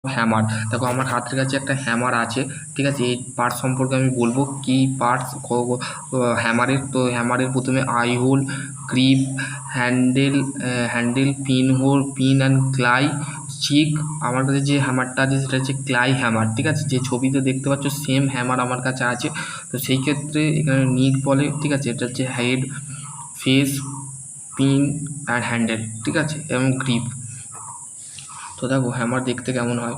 Hammer. দেখো আমার হাতের কাছে একটা হ্যামার আছে, ঠিক আছে। এই পার্ট সম্পর্কে আমি বলবো কি পার্টস হ্যামারের। তো হ্যামারের প্রথমে eye hole, grip, handle, pin and claw, cheek. আমার কাছে যে হ্যামারটা আছে সেটা হচ্ছে ক্লাই হ্যামার, ঠিক আছে। যে ছবিতে দেখতে পাচ্ছ সেম হ্যামার আমার কাছে আছে। তো সেই ক্ষেত্রে এখানে নিক বলে, ঠিক আছে। এটা হচ্ছে হেড, ফেস, পিন আর হ্যান্ডেল, ঠিক আছে, এবং গ্রিপ। তো দেখো হ্যামার দেখতে কেমন হয়।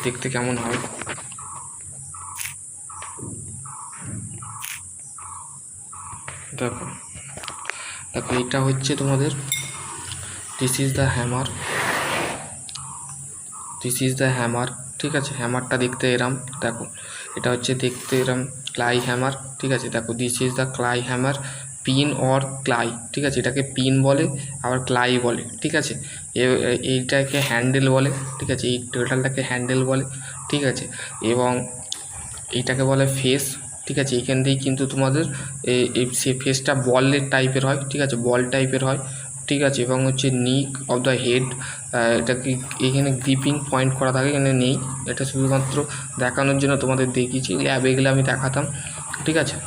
দেখতে কেমন হয় দেখো। দেখো এটা হচ্ছে তোমাদের দিস ইজ দ্য হ্যামার, ঠিক আছে। হ্যামারটা দেখতে এরম, দেখো এটা হচ্ছে দেখতে এরম ক্লাই হ্যামার, ঠিক আছে। দেখো this is the claw hammer, pin or claw, ঠিক আছে। এটাকে পিন বলে আবার ক্লাই বলে, ঠিক আছে। এইটাকে হ্যান্ডেল বলে, ঠিক আছে। এই টোটালটাকে হ্যান্ডেল বলে, ঠিক আছে। এবং এইটাকে বলে ফেস, ঠিক আছে। এইখান দিয়েই কিন্তু তোমাদের সে ফেসটা বলের টাইপের হয়, ঠিক আছে, বল টাইপের হয়, ঠিক আছে। এবং হচ্ছে নিক অফ দ্য হেড, এটাকে এখানে গ্রিপিং পয়েন্ট করা থাকে, এখানে নেই। এটা শুধুমাত্র দেখানোর জন্য তোমাদের দেখিয়েছি, ল্যাবে গেলে আমি দেখাতাম, ঠিক আছে।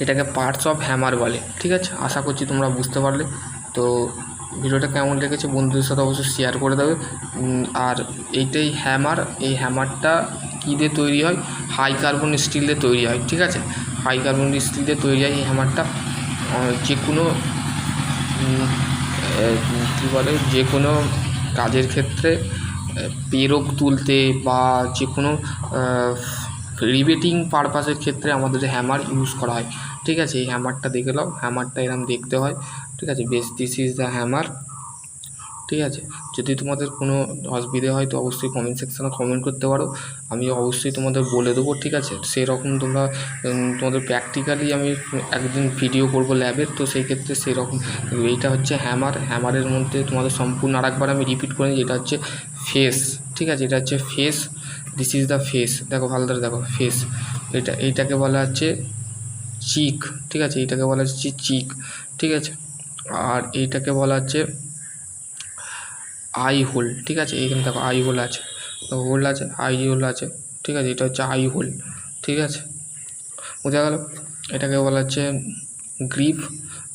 এটাকে পার্টস অফ হ্যামার বলে, ঠিক আছে। আশা করছি তোমরা বুঝতে পারলে। তো ভিডিওটা কেমন লেগেছে বন্ধুদের সাথে অবশ্যই শেয়ার করে দেবে। আর এইটাই হ্যামার, এই হ্যামারটা কী দিয়ে তৈরি হয়, হাই কার্বন স্টিল দিয়ে তৈরি হয়, ঠিক আছে। হাই কার্বন স্টিল দিয়ে তৈরি হয় এই হ্যামারটা। যে কোনো কী বলে, যে কোনো কাজের ক্ষেত্রে পেরেক তুলতে বা যে কোনো রিবেটিং পারপাসের ক্ষেত্রে আমাদের হ্যামার ইউজ করা হয়, ঠিক আছে। এই হ্যামারটা দেখে নাও, হ্যামারটা এরকম দেখতে হয়, ঠিক আছে। বেশ, দিস ইজ দ্য হ্যামার, ঠিক আছে। যদি তোমাদের কোনো অসুবিধে হয় তো অবশ্যই কমেন্ট সেকশানে কমেন্ট করতে পারো, আমি অবশ্যই তোমাদের বলে দেবো, ঠিক আছে। সেরকম তোমরা তোমাদের প্র্যাকটিক্যালি আমি একদিন ভিডিও করবো ল্যাবের, তো সেই ক্ষেত্রে সেরকম। এইটা হচ্ছে হ্যামারের মধ্যে তোমাদের সম্পূর্ণ আরেকবার আমি রিপিট করে নিই। এটা হচ্ছে ফেস, ঠিক আছে। এটা হচ্ছে face, this is the face. দেখো ভালো করে দেখো, ফেস। এইটাকে বলা হচ্ছে চিক, ঠিক আছে। এইটাকে বলা হচ্ছে চিক, ঠিক আছে। আর এইটাকে বলা হচ্ছে আই হোল, ঠিক আছে। এইখানে দেখো আই হোল আছে, আই হোল আছে, ঠিক আছে। এটা হচ্ছে আই হোল, ঠিক আছে, বোঝা গেল। এটাকে বলা হচ্ছে গ্রিপ,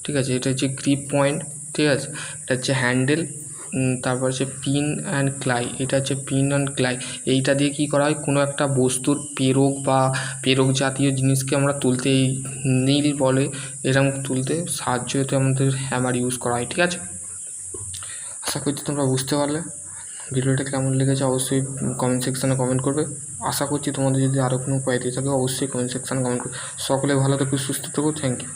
ঠিক আছে। এটা হচ্ছে গ্রিপ পয়েন্ট, ঠিক আছে। এটা হচ্ছে হ্যান্ডেল, তারপর হচ্ছে পিন অ্যান্ড ক্লাই। এটা হচ্ছে পিন অ্যান্ড ক্লাই। এইটা দিয়ে কী করা হয়, কোনো একটা বস্তুর পেরেক বা পেরেক জাতীয় জিনিসকে আমরা তুলতে, এই নীল বলে এরকম তুলতে সাহায্য হতে আমাদের হ্যামার ইউজ করা হয়, ঠিক আছে। আশা করছি তোমরা বুঝতে পারলে। ভিডিওটা কেমন লেগেছে অবশ্যই কমেন্ট সেকশানে কমেন্ট করবে। আশা করছি তোমাদের যদি আরও কোনো কোয়ারি থাকে অবশ্যই কমেন্ট সেকশানে কমেন্ট করবে। সকলে ভালো থেকো, সুস্থ থেকো, থ্যাংক ইউ।